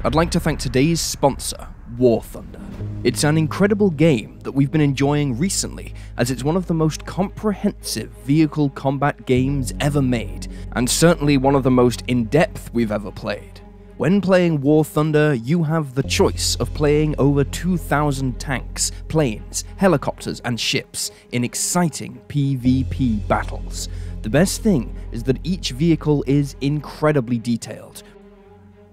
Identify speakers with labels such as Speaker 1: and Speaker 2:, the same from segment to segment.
Speaker 1: I'd like to thank today's sponsor, War Thunder. It's an incredible game that we've been enjoying recently, as it's one of the most comprehensive vehicle combat games ever made, and certainly one of the most in-depth we've ever played. When playing War Thunder, you have the choice of playing over 2,000 tanks, planes, helicopters, and ships in exciting PvP battles. The best thing is that each vehicle is incredibly detailed,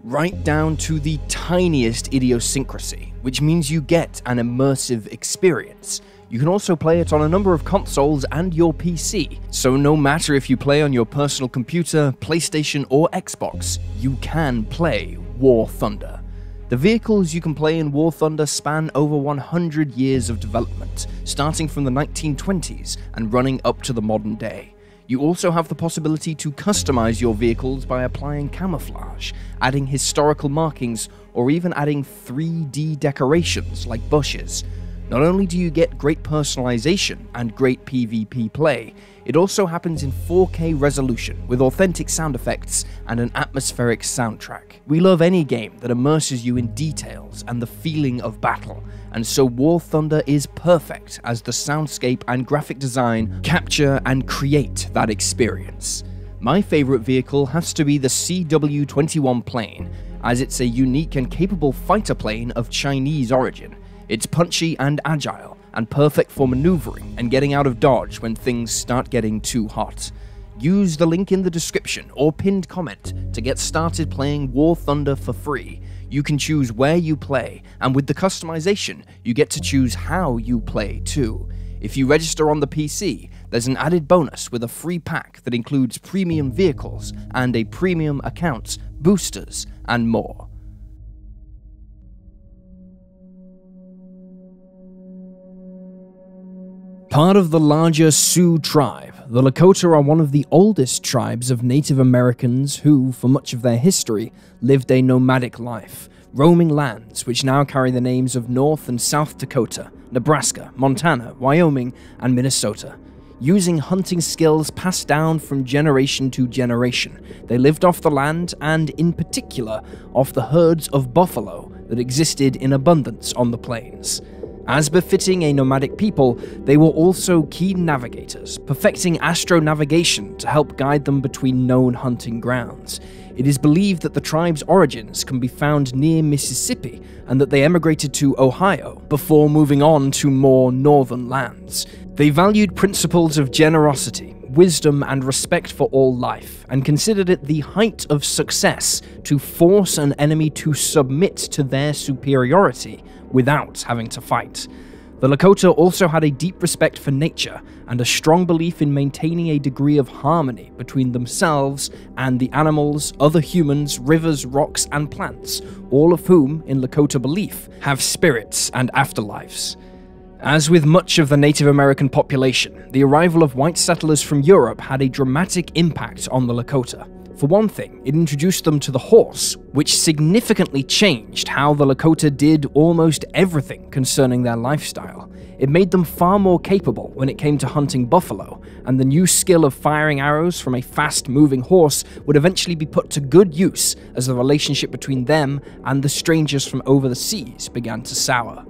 Speaker 1: right down to the tiniest idiosyncrasy, which means you get an immersive experience. You can also play it on a number of consoles and your PC, so no matter if you play on your personal computer, PlayStation, or Xbox, you can play War Thunder. The vehicles you can play in War Thunder span over 100 years of development, starting from the 1920s and running up to the modern day. You also have the possibility to customize your vehicles by applying camouflage, adding historical markings, or even adding 3D decorations like bushes. Not only do you get great personalization and great PvP play, it also happens in 4K resolution with authentic sound effects and an atmospheric soundtrack. We love any game that immerses you in details and the feeling of battle, and so War Thunder is perfect as the soundscape and graphic design capture and create that experience. My favorite vehicle has to be the CW-21 plane, as it's a unique and capable fighter plane of Chinese origin. It's punchy and agile, and perfect for maneuvering and getting out of dodge when things start getting too hot. Use the link in the description or pinned comment to get started playing War Thunder for free. You can choose where you play, and with the customization, you get to choose how you play too. If you register on the PC, there's an added bonus with a free pack that includes premium vehicles and a premium account, boosters, and more. Part of the larger Sioux tribe, the Lakota are one of the oldest tribes of Native Americans who, for much of their history, lived a nomadic life, roaming lands which now carry the names of North and South Dakota, Nebraska, Montana, Wyoming, and Minnesota. Using hunting skills passed down from generation to generation, they lived off the land and, in particular, off the herds of buffalo that existed in abundance on the plains. As befitting a nomadic people, they were also keen navigators, perfecting astronavigation to help guide them between known hunting grounds. It is believed that the tribe's origins can be found near Mississippi, and that they emigrated to Ohio before moving on to more northern lands. They valued principles of generosity, wisdom, and respect for all life, and considered it the height of success to force an enemy to submit to their superiority without having to fight. The Lakota also had a deep respect for nature and a strong belief in maintaining a degree of harmony between themselves and the animals, other humans, rivers, rocks, and plants, all of whom, in Lakota belief, have spirits and afterlives. As with much of the Native American population, the arrival of white settlers from Europe had a dramatic impact on the Lakota. For one thing, it introduced them to the horse, which significantly changed how the Lakota did almost everything concerning their lifestyle. It made them far more capable when it came to hunting buffalo, and the new skill of firing arrows from a fast-moving horse would eventually be put to good use as the relationship between them and the strangers from over the seas began to sour.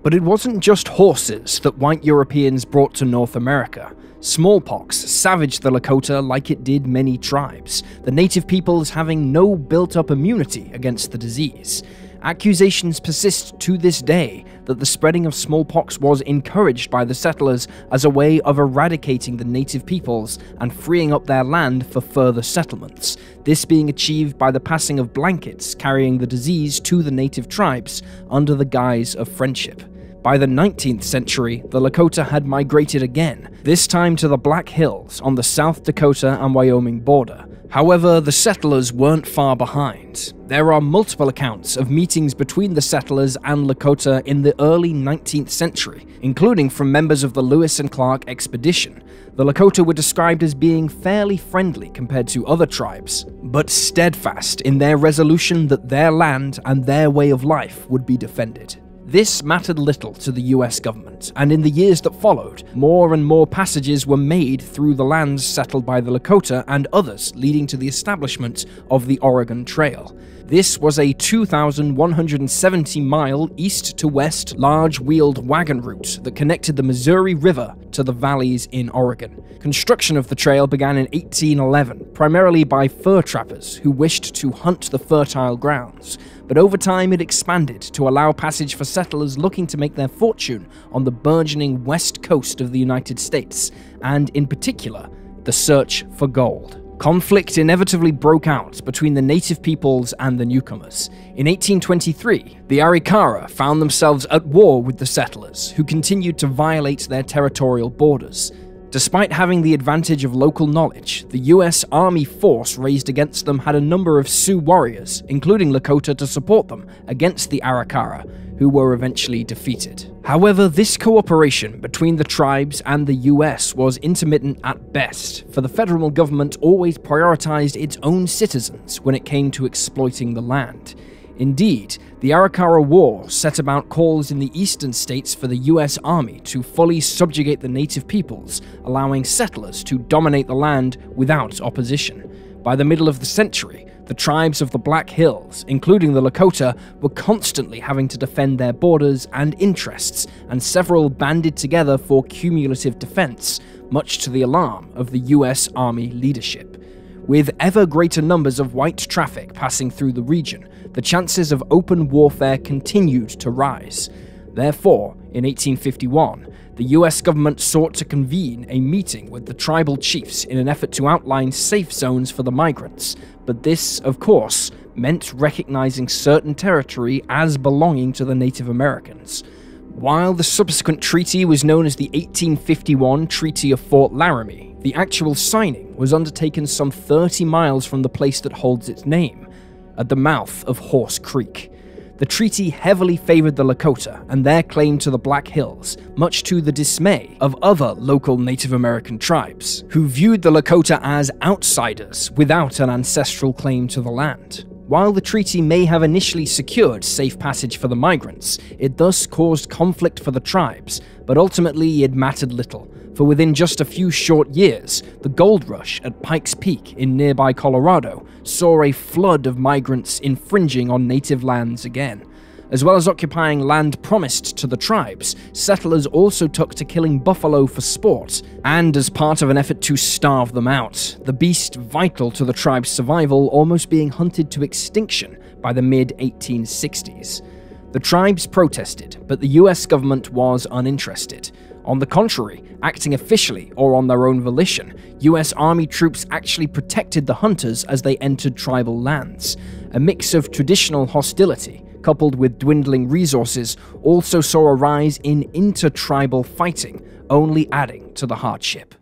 Speaker 1: But it wasn't just horses that white Europeans brought to North America. Smallpox savaged the Lakota like it did many tribes, the native peoples having no built-up immunity against the disease. Accusations persist to this day that the spreading of smallpox was encouraged by the settlers as a way of eradicating the native peoples and freeing up their land for further settlements, this being achieved by the passing of blankets carrying the disease to the native tribes under the guise of friendship. By the 19th century, the Lakota had migrated again, this time to the Black Hills on the South Dakota and Wyoming border. However, the settlers weren't far behind. There are multiple accounts of meetings between the settlers and Lakota in the early 19th century, including from members of the Lewis and Clark expedition. The Lakota were described as being fairly friendly compared to other tribes, but steadfast in their resolution that their land and their way of life would be defended. This mattered little to the US government, and in the years that followed, more and more passages were made through the lands settled by the Lakota and others, leading to the establishment of the Oregon Trail. This was a 2,170-mile east-to-west large-wheeled wagon route that connected the Missouri River to the valleys in Oregon. Construction of the trail began in 1811, primarily by fur trappers who wished to hunt the fertile grounds, but over time it expanded to allow passage for settlers looking to make their fortune on the burgeoning west coast of the United States, and in particular, the search for gold. Conflict inevitably broke out between the native peoples and the newcomers. In 1823, the Arikara found themselves at war with the settlers, who continued to violate their territorial borders. Despite having the advantage of local knowledge, the US Army force raised against them had a number of Sioux warriors, including Lakota, to support them against the Arikara, who were eventually defeated. However, this cooperation between the tribes and the US was intermittent at best, for the federal government always prioritized its own citizens when it came to exploiting the land. Indeed, the Arikara War set about calls in the eastern states for the US Army to fully subjugate the native peoples, allowing settlers to dominate the land without opposition. By the middle of the century, the tribes of the Black Hills, including the Lakota, were constantly having to defend their borders and interests, and several banded together for cumulative defense, much to the alarm of the US Army leadership. With ever greater numbers of white traffic passing through the region, the chances of open warfare continued to rise. Therefore, in 1851, the US government sought to convene a meeting with the tribal chiefs in an effort to outline safe zones for the migrants, but this, of course, meant recognizing certain territory as belonging to the Native Americans. While the subsequent treaty was known as the 1851 Treaty of Fort Laramie, the actual signing was undertaken some 30 miles from the place that holds its name, at the mouth of Horse Creek. The treaty heavily favored the Lakota and their claim to the Black Hills, much to the dismay of other local Native American tribes, who viewed the Lakota as outsiders without an ancestral claim to the land. While the treaty may have initially secured safe passage for the migrants, it thus caused conflict for the tribes, but ultimately it mattered little, for within just a few short years, the gold rush at Pikes Peak in nearby Colorado saw a flood of migrants infringing on native lands again. As well as occupying land promised to the tribes, settlers also took to killing buffalo for sport, and as part of an effort to starve them out, the beast vital to the tribe's survival almost being hunted to extinction by the mid-1860s. The tribes protested, but the US government was uninterested. On the contrary, acting officially or on their own volition, US Army troops actually protected the hunters as they entered tribal lands. A mix of traditional hostility, coupled with dwindling resources, also saw a rise in inter-tribal fighting, only adding to the hardship.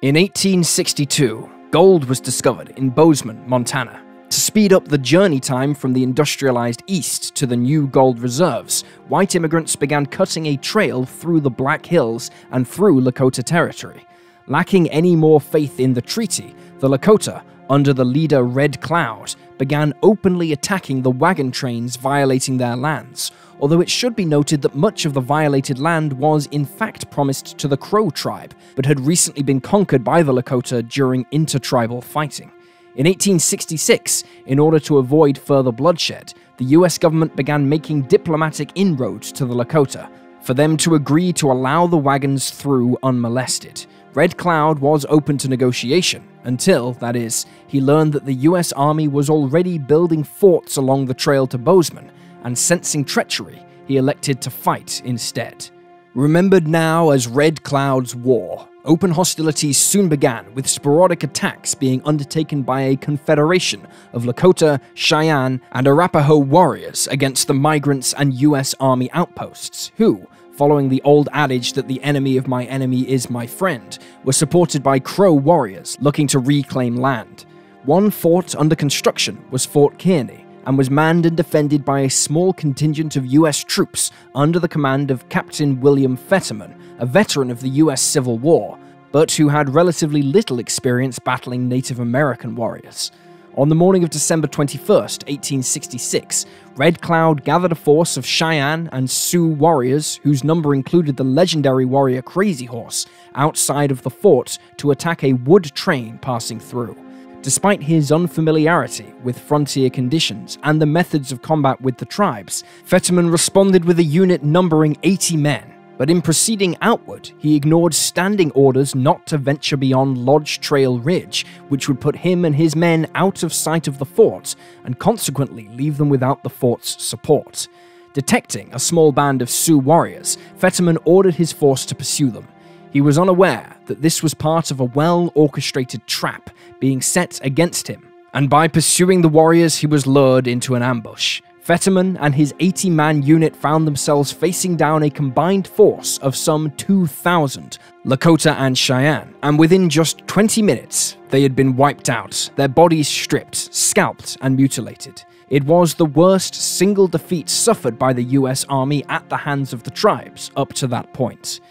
Speaker 1: In 1862, gold was discovered in Bozeman, Montana. To speed up the journey time from the industrialized east to the new gold reserves, white immigrants began cutting a trail through the Black Hills and through Lakota territory. Lacking any more faith in the treaty, the Lakota, under the leader Red Cloud, began openly attacking the wagon trains violating their lands, although it should be noted that much of the violated land was in fact promised to the Crow tribe, but had recently been conquered by the Lakota during intertribal fighting. In 1866, in order to avoid further bloodshed, the US government began making diplomatic inroads to the Lakota, for them to agree to allow the wagons through unmolested. Red Cloud was open to negotiation, until, that is, he learned that the US Army was already building forts along the trail to Bozeman, and sensing treachery, he elected to fight instead. Remembered now as Red Cloud's War, open hostilities soon began, with sporadic attacks being undertaken by a confederation of Lakota, Cheyenne, and Arapaho warriors against the migrants and US Army outposts, who, following the old adage that the enemy of my enemy is my friend, were supported by Crow warriors looking to reclaim land. One fort under construction was Fort Kearney, and was manned and defended by a small contingent of US troops under the command of Captain William Fetterman, a veteran of the US Civil War, but who had relatively little experience battling Native American warriors. On the morning of December 21st, 1866, Red Cloud gathered a force of Cheyenne and Sioux warriors, whose number included the legendary warrior Crazy Horse, outside of the fort to attack a wood train passing through. Despite his unfamiliarity with frontier conditions and the methods of combat with the tribes, Fetterman responded with a unit numbering 80 men. But in proceeding outward, he ignored standing orders not to venture beyond Lodge Trail Ridge, which would put him and his men out of sight of the fort, and consequently leave them without the fort's support. Detecting a small band of Sioux warriors, Fetterman ordered his force to pursue them. He was unaware that this was part of a well-orchestrated trap being set against him, and by pursuing the warriors he was lured into an ambush. Fetterman and his 80-man unit found themselves facing down a combined force of some 2,000 Lakota and Cheyenne, and within just 20 minutes, they had been wiped out, their bodies stripped, scalped, and mutilated. It was the worst single defeat suffered by the US Army at the hands of the tribes up to that point.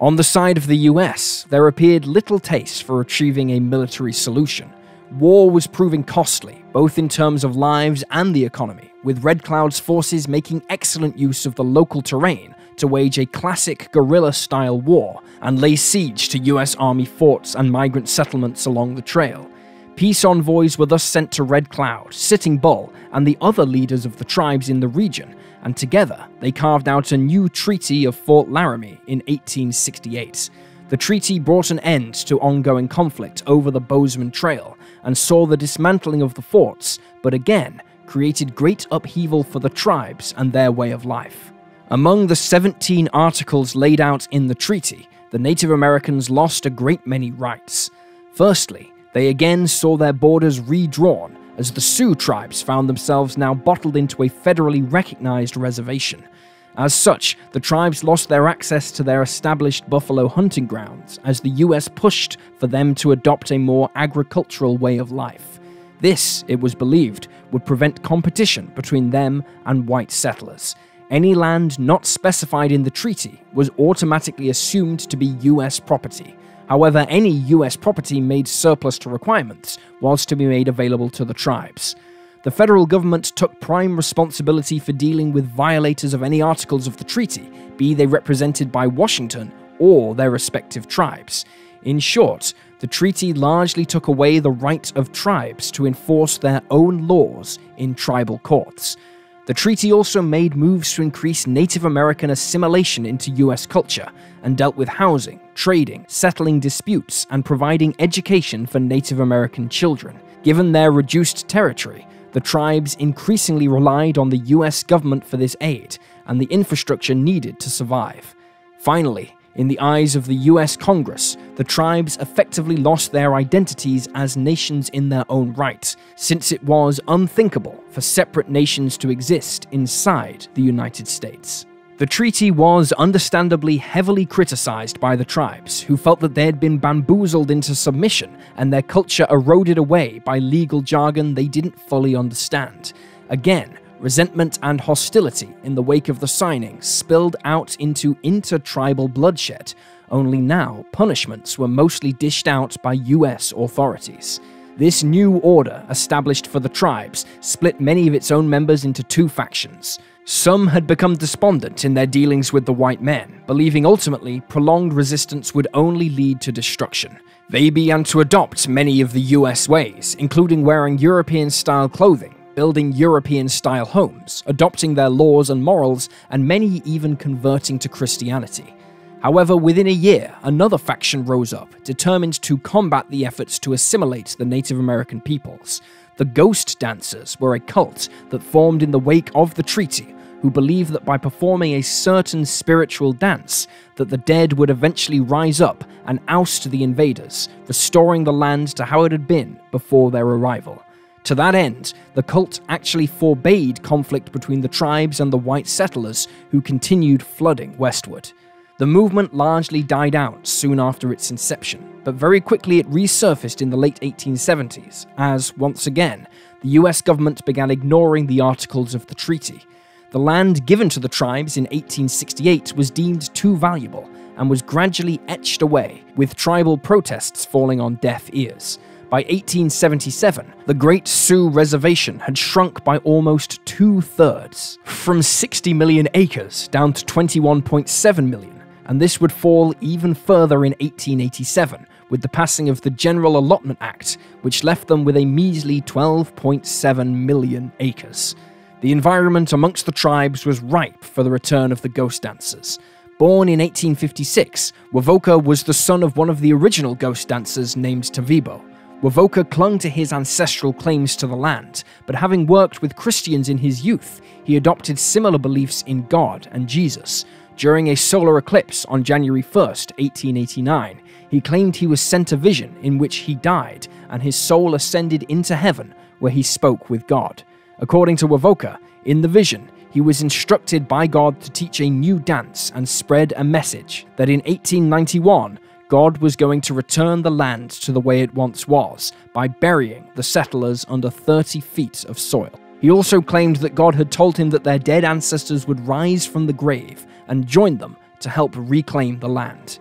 Speaker 1: On the side of the US, there appeared little taste for achieving a military solution. War was proving costly, both in terms of lives and the economy, with Red Cloud's forces making excellent use of the local terrain to wage a classic guerrilla-style war and lay siege to US Army forts and migrant settlements along the trail. Peace envoys were thus sent to Red Cloud, Sitting Bull, and the other leaders of the tribes in the region, and together they carved out a new Treaty of Fort Laramie in 1868. The treaty brought an end to ongoing conflict over the Bozeman Trail and saw the dismantling of the forts, but again created great upheaval for the tribes and their way of life. Among the 17 articles laid out in the treaty, the Native Americans lost a great many rights. Firstly, they again saw their borders redrawn as the Sioux tribes found themselves now bottled into a federally recognized reservation. As such, the tribes lost their access to their established buffalo hunting grounds as the US pushed for them to adopt a more agricultural way of life. This, it was believed, would prevent competition between them and white settlers. Any land not specified in the treaty was automatically assumed to be US property. However, any US property made surplus to requirements was to be made available to the tribes. The federal government took prime responsibility for dealing with violators of any articles of the treaty, be they represented by Washington or their respective tribes. In short, the treaty largely took away the right of tribes to enforce their own laws in tribal courts. The treaty also made moves to increase Native American assimilation into US culture, and dealt with housing, trading, settling disputes, and providing education for Native American children. Given their reduced territory, the tribes increasingly relied on the US government for this aid, and the infrastructure needed to survive. Finally, in the eyes of the US Congress, the tribes effectively lost their identities as nations in their own right, since it was unthinkable for separate nations to exist inside the United States. The treaty was understandably heavily criticized by the tribes, who felt that they had been bamboozled into submission and their culture eroded away by legal jargon they didn't fully understand. Again, resentment and hostility in the wake of the signing spilled out into inter-tribal bloodshed, only now punishments were mostly dished out by US authorities. This new order established for the tribes split many of its own members into two factions. Some had become despondent in their dealings with the white men, believing ultimately prolonged resistance would only lead to destruction. They began to adopt many of the US ways, including wearing European-style clothing, building European-style homes, adopting their laws and morals, and many even converting to Christianity. However, within a year, another faction rose up, determined to combat the efforts to assimilate the Native American peoples. The Ghost Dancers were a cult that formed in the wake of the treaty, who believed that by performing a certain spiritual dance, that the dead would eventually rise up and oust the invaders, restoring the land to how it had been before their arrival. To that end, the cult actually forbade conflict between the tribes and the white settlers who continued flooding westward. The movement largely died out soon after its inception, but very quickly it resurfaced in the late 1870s, as, once again, the US government began ignoring the articles of the treaty. The land given to the tribes in 1868 was deemed too valuable, and was gradually etched away, with tribal protests falling on deaf ears. By 1877, the Great Sioux Reservation had shrunk by almost 2/3, from 60 million acres down to 21.7 million, and this would fall even further in 1887, with the passing of the General Allotment Act, which left them with a measly 12.7 million acres. The environment amongst the tribes was ripe for the return of the ghost dancers. Born in 1856, Wovoka was the son of one of the original ghost dancers named Tavibo. Wovoka clung to his ancestral claims to the land, but having worked with Christians in his youth, he adopted similar beliefs in God and Jesus. During a solar eclipse on January 1st, 1889, he claimed he was sent a vision in which he died and his soul ascended into heaven where he spoke with God. According to Wovoka, in the vision, he was instructed by God to teach a new dance and spread a message that in 1891, God was going to return the land to the way it once was by burying the settlers under 30 feet of soil. He also claimed that God had told him that their dead ancestors would rise from the grave and join them to help reclaim the land.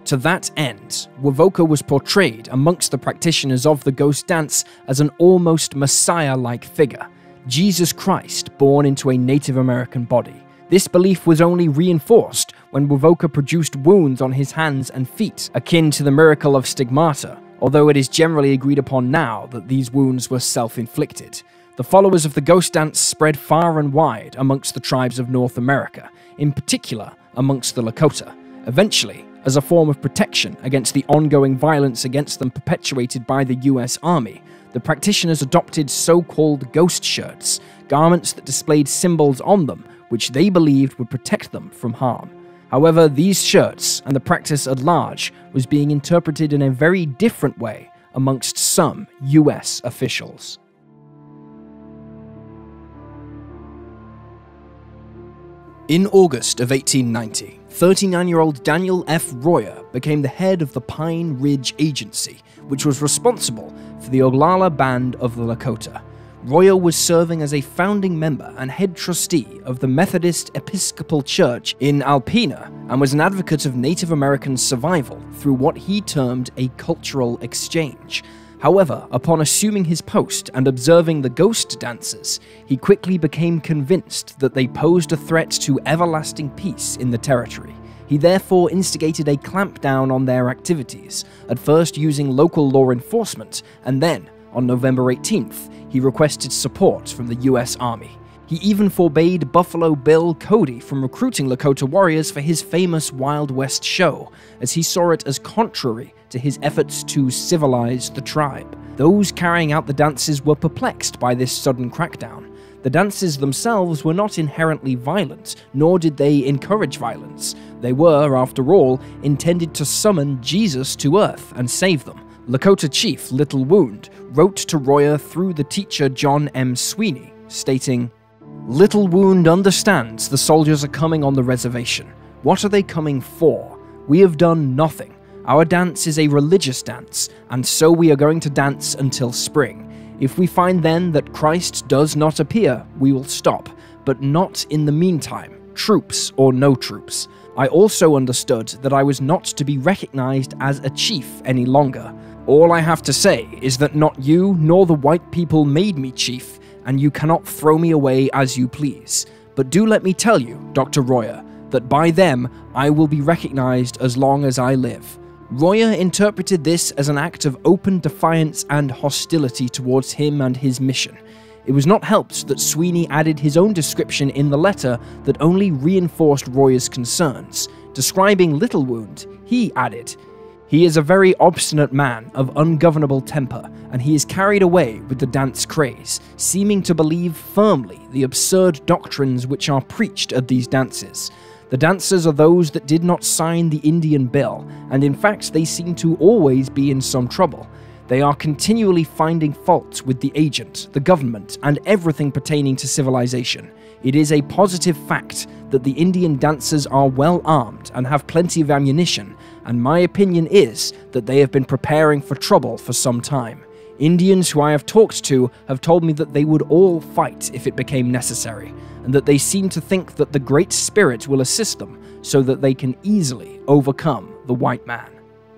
Speaker 1: To that end, Wovoka was portrayed amongst the practitioners of the ghost dance as an almost Messiah-like figure, Jesus Christ born into a Native American body. This belief was only reinforced when Wovoka produced wounds on his hands and feet, akin to the miracle of stigmata, although it is generally agreed upon now that these wounds were self-inflicted. The followers of the ghost dance spread far and wide amongst the tribes of North America, in particular amongst the Lakota. Eventually, as a form of protection against the ongoing violence against them perpetuated by the US Army, the practitioners adopted so-called ghost shirts, garments that displayed symbols on them which they believed would protect them from harm. However, these shirts and the practice at large was being interpreted in a very different way amongst some US officials. In August of 1890, 39-year-old Daniel F. Royer became the head of the Pine Ridge Agency, which was responsible for the Oglala Band of the Lakota. Royer was serving as a founding member and head trustee of the Methodist Episcopal Church in Alpena and was an advocate of Native American survival through what he termed a cultural exchange. However, upon assuming his post and observing the ghost dancers, he quickly became convinced that they posed a threat to everlasting peace in the territory. He therefore instigated a clampdown on their activities, at first using local law enforcement, and then, on November 18th, he requested support from the US Army. He even forbade Buffalo Bill Cody from recruiting Lakota warriors for his famous Wild West show, as he saw it as contrary to his efforts to civilize the tribe. Those carrying out the dances were perplexed by this sudden crackdown. The dances themselves were not inherently violent, nor did they encourage violence. They were, after all, intended to summon Jesus to earth and save them. Lakota Chief Little Wound wrote to Royer through the teacher John M. Sweeney, stating, "Little Wound understands the soldiers are coming on the reservation. What are they coming for? We have done nothing. Our dance is a religious dance, and so we are going to dance until spring. If we find then that Christ does not appear, we will stop, but not in the meantime, troops or no troops. I also understood that I was not to be recognized as a chief any longer. All I have to say is that not you nor the white people made me chief, and you cannot throw me away as you please. But do let me tell you, Dr. Royer, that by them I will be recognized as long as I live." Royer interpreted this as an act of open defiance and hostility towards him and his mission. It was not helped that Sweeney added his own description in the letter that only reinforced Royer's concerns. Describing Little Wound, he added, "He is a very obstinate man of ungovernable temper, and he is carried away with the dance craze, seeming to believe firmly the absurd doctrines which are preached at these dances. The dancers are those that did not sign the Indian Bill, and in fact they seem to always be in some trouble. They are continually finding fault with the agent, the government, and everything pertaining to civilization. It is a positive fact that the Indian dancers are well armed and have plenty of ammunition, and my opinion is that they have been preparing for trouble for some time. Indians who I have talked to have told me that they would all fight if it became necessary, and that they seem to think that the Great Spirit will assist them so that they can easily overcome the white man."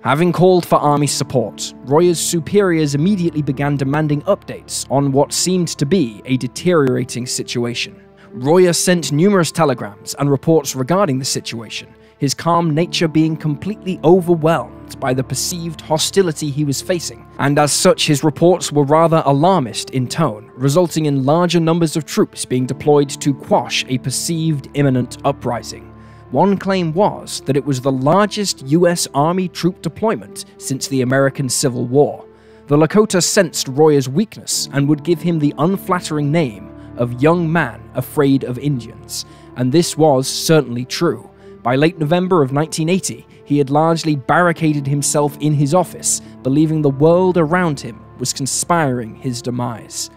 Speaker 1: Having called for army support, Roya's superiors immediately began demanding updates on what seemed to be a deteriorating situation. Roya sent numerous telegrams and reports regarding the situation, his calm nature being completely overwhelmed by the perceived hostility he was facing, and as such his reports were rather alarmist in tone, resulting in larger numbers of troops being deployed to quash a perceived imminent uprising. One claim was that it was the largest US Army troop deployment since the American Civil War. The Lakota sensed Roya's weakness and would give him the unflattering name of young man afraid of Indians, and this was certainly true. By late November of 1980, he had largely barricaded himself in his office, believing the world around him was conspiring his demise.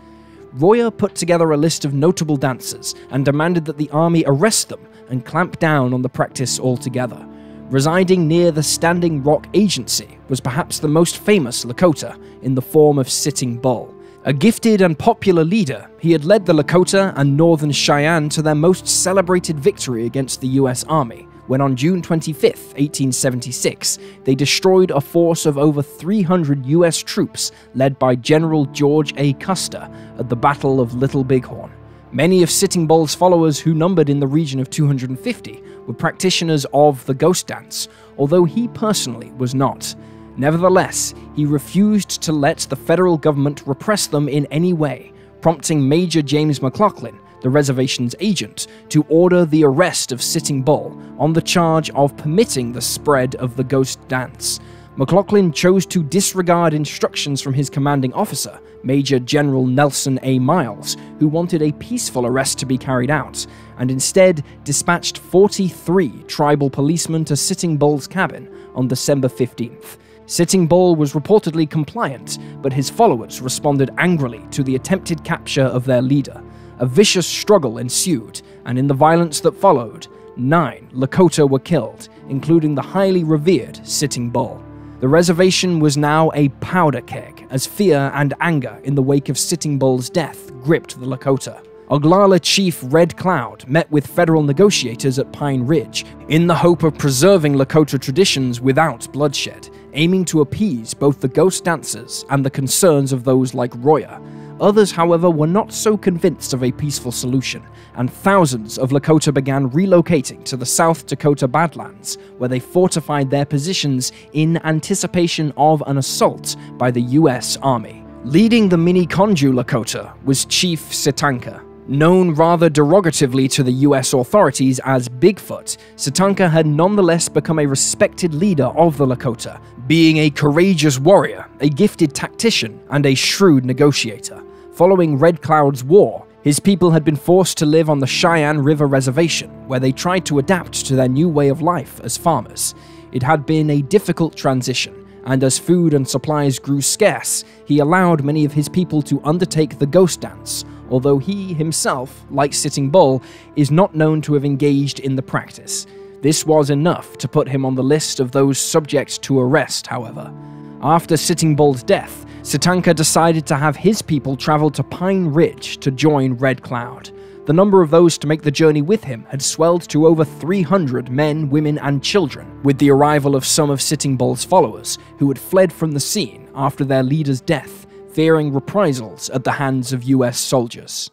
Speaker 1: Roya put together a list of notable dancers and demanded that the army arrest them and clamp down on the practice altogether. Residing near the Standing Rock Agency was perhaps the most famous Lakota in the form of Sitting Bull. A gifted and popular leader, he had led the Lakota and Northern Cheyenne to their most celebrated victory against the US Army, when on June 25, 1876, they destroyed a force of over 300 US troops led by General George A. Custer at the Battle of Little Bighorn. Many of Sitting Bull's followers, who numbered in the region of 250, were practitioners of the ghost dance, although he personally was not. Nevertheless, he refused to let the federal government repress them in any way, prompting Major James McLaughlin, the reservation's agent, to order the arrest of Sitting Bull on the charge of permitting the spread of the ghost dance. McLaughlin chose to disregard instructions from his commanding officer, Major General Nelson A. Miles, who wanted a peaceful arrest to be carried out, and instead dispatched 43 tribal policemen to Sitting Bull's cabin on December 15th. Sitting Bull was reportedly compliant, but his followers responded angrily to the attempted capture of their leader. A vicious struggle ensued, and in the violence that followed, 9 Lakota were killed, including the highly revered Sitting Bull. The reservation was now a powder keg, as fear and anger in the wake of Sitting Bull's death gripped the Lakota. Oglala Chief Red Cloud met with federal negotiators at Pine Ridge in the hope of preserving Lakota traditions without bloodshed, aiming to appease both the ghost dancers and the concerns of those like Roya. Others, however, were not so convinced of a peaceful solution, and thousands of Lakota began relocating to the South Dakota Badlands, where they fortified their positions in anticipation of an assault by the US Army. Leading the Mini-Konju Lakota was Chief Sitanka. Known rather derogatively to the US authorities as Bigfoot, Sitanka had nonetheless become a respected leader of the Lakota, being a courageous warrior, a gifted tactician, and a shrewd negotiator. Following Red Cloud's war, his people had been forced to live on the Cheyenne River Reservation, where they tried to adapt to their new way of life as farmers. It had been a difficult transition, and as food and supplies grew scarce, he allowed many of his people to undertake the ghost dance, although he himself, like Sitting Bull, is not known to have engaged in the practice. This was enough to put him on the list of those subject to arrest, however. After Sitting Bull's death, Sitanka decided to have his people travel to Pine Ridge to join Red Cloud. The number of those to make the journey with him had swelled to over 300 men, women, and children, with the arrival of some of Sitting Bull's followers, who had fled from the scene after their leader's death, fearing reprisals at the hands of US soldiers.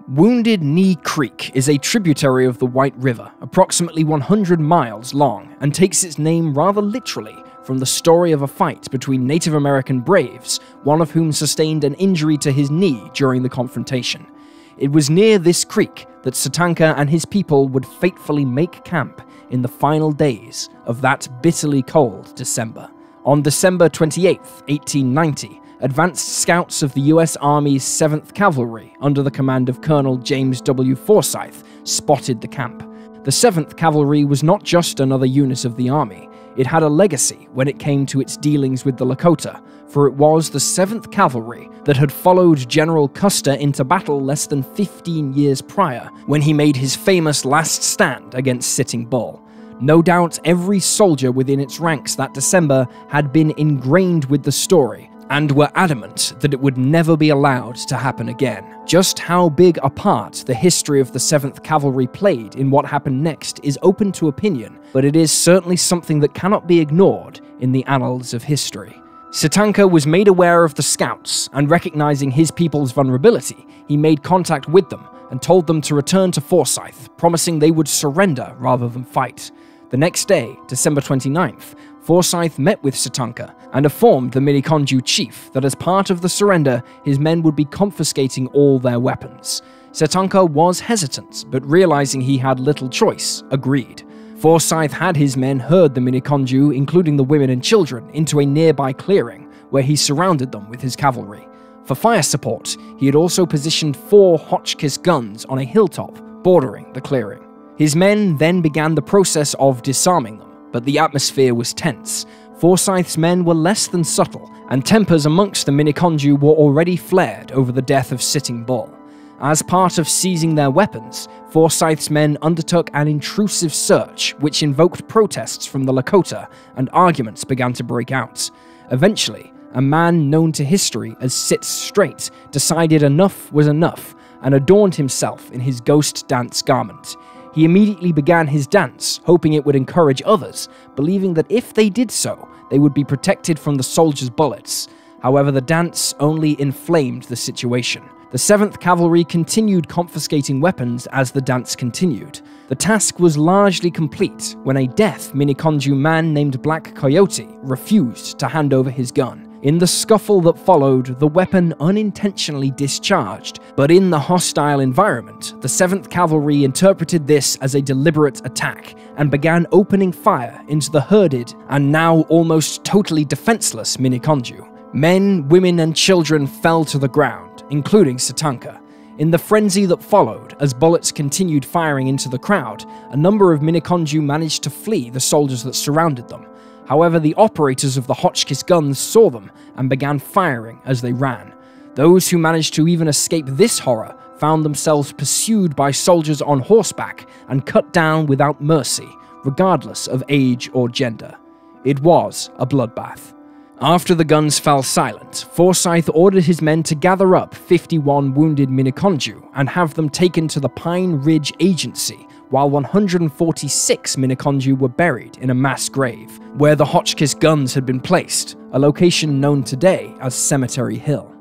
Speaker 1: Wounded Knee Creek is a tributary of the White River, approximately 100 miles long, and takes its name rather literally from the story of a fight between Native American braves, one of whom sustained an injury to his knee during the confrontation. It was near this creek that Sitanka and his people would fatefully make camp in the final days of that bitterly cold December. On December 28, 1890, advanced scouts of the US Army's 7th Cavalry, under the command of Colonel James W. Forsyth, spotted the camp. The 7th Cavalry was not just another unit of the Army. It had a legacy when it came to its dealings with the Lakota, for it was the 7th Cavalry that had followed General Custer into battle less than 15 years prior, when he made his famous last stand against Sitting Bull. No doubt every soldier within its ranks that December had been ingrained with the story and were adamant that it would never be allowed to happen again. Just how big a part the history of the 7th Cavalry played in what happened next is open to opinion, but it is certainly something that cannot be ignored in the annals of history. Tatanka was made aware of the scouts, and recognizing his people's vulnerability, he made contact with them and told them to return to Forsyth, promising they would surrender rather than fight. The next day, December 29th, Forsyth met with Tatanka and informed the Miniconjou chief that as part of the surrender, his men would be confiscating all their weapons. Tatanka was hesitant, but realizing he had little choice, agreed. Forsyth had his men herd the Miniconjou, including the women and children, into a nearby clearing, where he surrounded them with his cavalry. For fire support, he had also positioned 4 Hotchkiss guns on a hilltop bordering the clearing. His men then began the process of disarming them, but the atmosphere was tense. Forsyth's men were less than subtle, and tempers amongst the Miniconjou were already flared over the death of Sitting Bull. As part of seizing their weapons, Forsyth's men undertook an intrusive search which invoked protests from the Lakota, and arguments began to break out. Eventually, a man known to history as Sit Straight decided enough was enough and adorned himself in his ghost dance garment. He immediately began his dance, hoping it would encourage others, believing that if they did so, they would be protected from the soldiers' bullets. However, the dance only inflamed the situation. The 7th Cavalry continued confiscating weapons as the dance continued. The task was largely complete when a deaf Miniconjou man named Black Coyote refused to hand over his gun. In the scuffle that followed, the weapon unintentionally discharged, but in the hostile environment, the 7th Cavalry interpreted this as a deliberate attack and began opening fire into the herded and now almost totally defenseless Miniconjou. Men, women, and children fell to the ground, including Tatanka. In the frenzy that followed, as bullets continued firing into the crowd, a number of Miniconjou managed to flee the soldiers that surrounded them. However, the operators of the Hotchkiss guns saw them and began firing as they ran. Those who managed to even escape this horror found themselves pursued by soldiers on horseback and cut down without mercy, regardless of age or gender. It was a bloodbath. After the guns fell silent, Forsyth ordered his men to gather up 51 wounded Miniconjou and have them taken to the Pine Ridge Agency, while 146 Miniconjou were buried in a mass grave, where the Hotchkiss guns had been placed, a location known today as Cemetery Hill.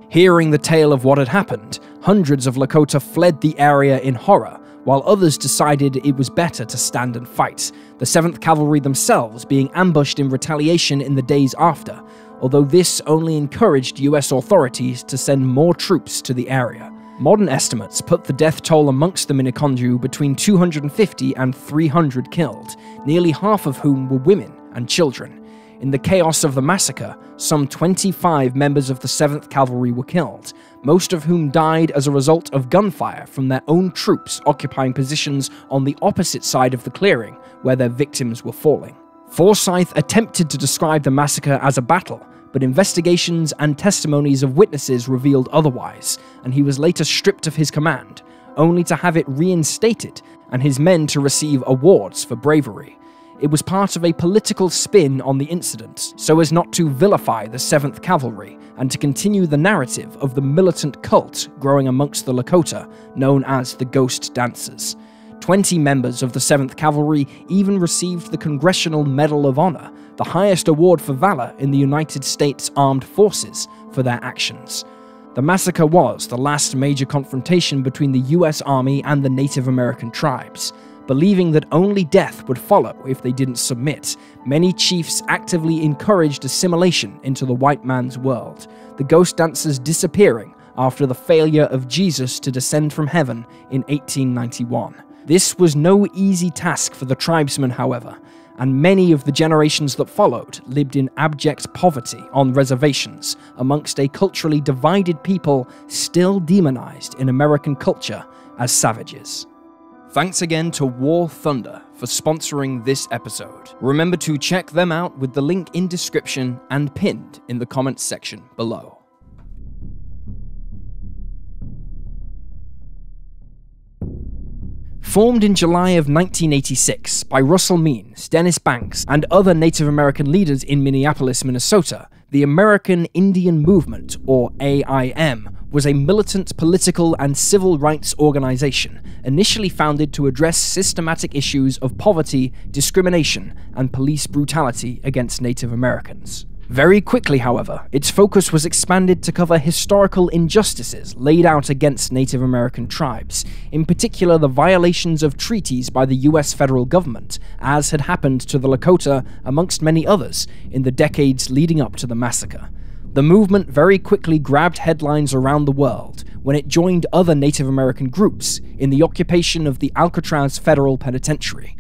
Speaker 1: Hearing the tale of what had happened, hundreds of Lakota fled the area in horror, while others decided it was better to stand and fight, the 7th Cavalry themselves being ambushed in retaliation in the days after, although this only encouraged US authorities to send more troops to the area. Modern estimates put the death toll amongst the Miniconjou between 250 and 300 killed, nearly half of whom were women and children. In the chaos of the massacre, some 25 members of the 7th Cavalry were killed, most of whom died as a result of gunfire from their own troops occupying positions on the opposite side of the clearing where their victims were falling. Forsyth attempted to describe the massacre as a battle, but investigations and testimonies of witnesses revealed otherwise, and he was later stripped of his command, only to have it reinstated and his men to receive awards for bravery. It was part of a political spin on the incident, so as not to vilify the 7th Cavalry and to continue the narrative of the militant cult growing amongst the Lakota, known as the Ghost Dancers. 20 members of the 7th Cavalry even received the Congressional Medal of Honor, the highest award for valor in the United States Armed Forces, for their actions. The massacre was the last major confrontation between the US Army and the Native American tribes. Believing that only death would follow if they didn't submit, many chiefs actively encouraged assimilation into the white man's world, the Ghost Dancers disappearing after the failure of Jesus to descend from heaven in 1891. This was no easy task for the tribesmen, however, and many of the generations that followed lived in abject poverty on reservations amongst a culturally divided people still demonized in American culture as savages. Thanks again to War Thunder for sponsoring this episode. Remember to check them out with the link in description and pinned in the comments section below. Formed in July of 1986 by Russell Means, Dennis Banks, and other Native American leaders in Minneapolis, Minnesota, the American Indian Movement, or AIM, was a militant political and civil rights organization initially founded to address systematic issues of poverty, discrimination, and police brutality against Native Americans. Very quickly, however, its focus was expanded to cover historical injustices laid out against Native American tribes, in particular the violations of treaties by the US federal government, as had happened to the Lakota amongst many others in the decades leading up to the massacre. The movement very quickly grabbed headlines around the world when it joined other Native American groups in the occupation of the Alcatraz Federal Penitentiary.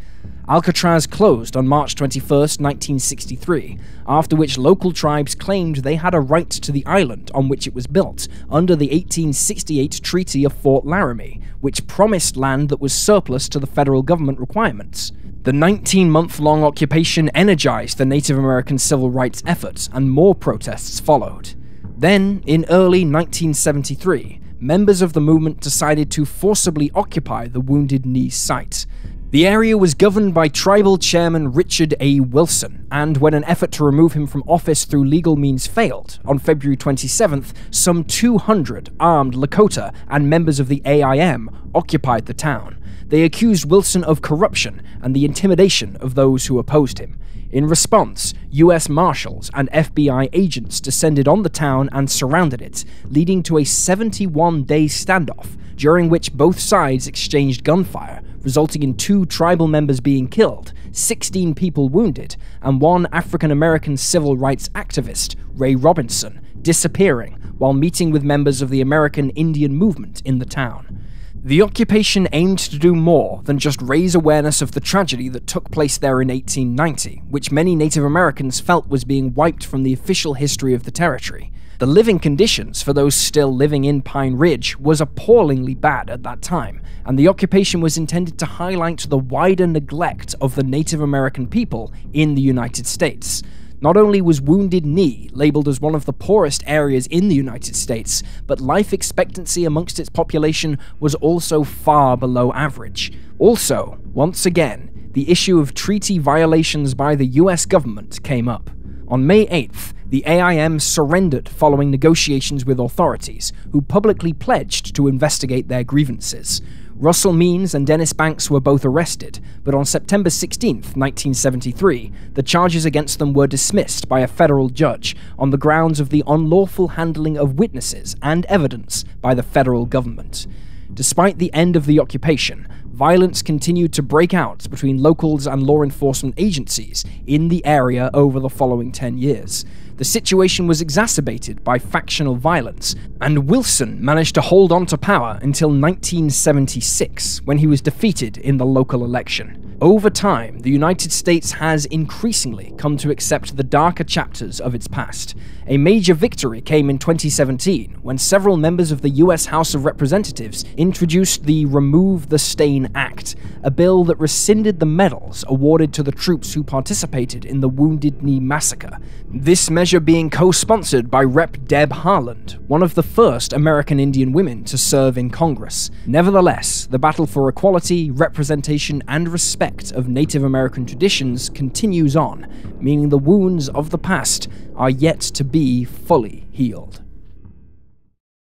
Speaker 1: Alcatraz closed on March 21, 1963, after which local tribes claimed they had a right to the island on which it was built under the 1868 Treaty of Fort Laramie, which promised land that was surplus to the federal government requirements. The 19-month-long occupation energized the Native American civil rights efforts, and more protests followed. Then, in early 1973, members of the movement decided to forcibly occupy the Wounded Knee site. The area was governed by tribal chairman Richard A. Wilson, and when an effort to remove him from office through legal means failed, on February 27th, some 200 armed Lakota and members of the AIM occupied the town. They accused Wilson of corruption and the intimidation of those who opposed him. In response, US Marshals and FBI agents descended on the town and surrounded it, leading to a 71-day standoff, during which both sides exchanged gunfire, resulting in 2 tribal members being killed, 16 people wounded, and 1 African-American civil rights activist, Ray Robinson, disappearing while meeting with members of the American Indian Movement in the town. The occupation aimed to do more than just raise awareness of the tragedy that took place there in 1890, which many Native Americans felt was being wiped from the official history of the territory. The living conditions for those still living in Pine Ridge was appallingly bad at that time, and the occupation was intended to highlight the wider neglect of the Native American people in the United States. Not only was Wounded Knee labeled as one of the poorest areas in the United States, but life expectancy amongst its population was also far below average. Also, once again, the issue of treaty violations by the US government came up. On May 8th, the AIM surrendered following negotiations with authorities, who publicly pledged to investigate their grievances. Russell Means and Dennis Banks were both arrested, but on September 16, 1973, the charges against them were dismissed by a federal judge on the grounds of the unlawful handling of witnesses and evidence by the federal government. Despite the end of the occupation, violence continued to break out between locals and law enforcement agencies in the area over the following 10 years. The situation was exacerbated by factional violence, and Wilson managed to hold on to power until 1976, when he was defeated in the local election. Over time, the United States has increasingly come to accept the darker chapters of its past. A major victory came in 2017, when several members of the US House of Representatives introduced the Remove the Stain Act, a bill that rescinded the medals awarded to the troops who participated in the Wounded Knee Massacre. This measure being co-sponsored by Rep. Deb Haaland, one of the first American Indian women to serve in Congress. Nevertheless, the battle for equality, representation, and respect of Native American traditions continues on, meaning the wounds of the past are yet to be fully healed.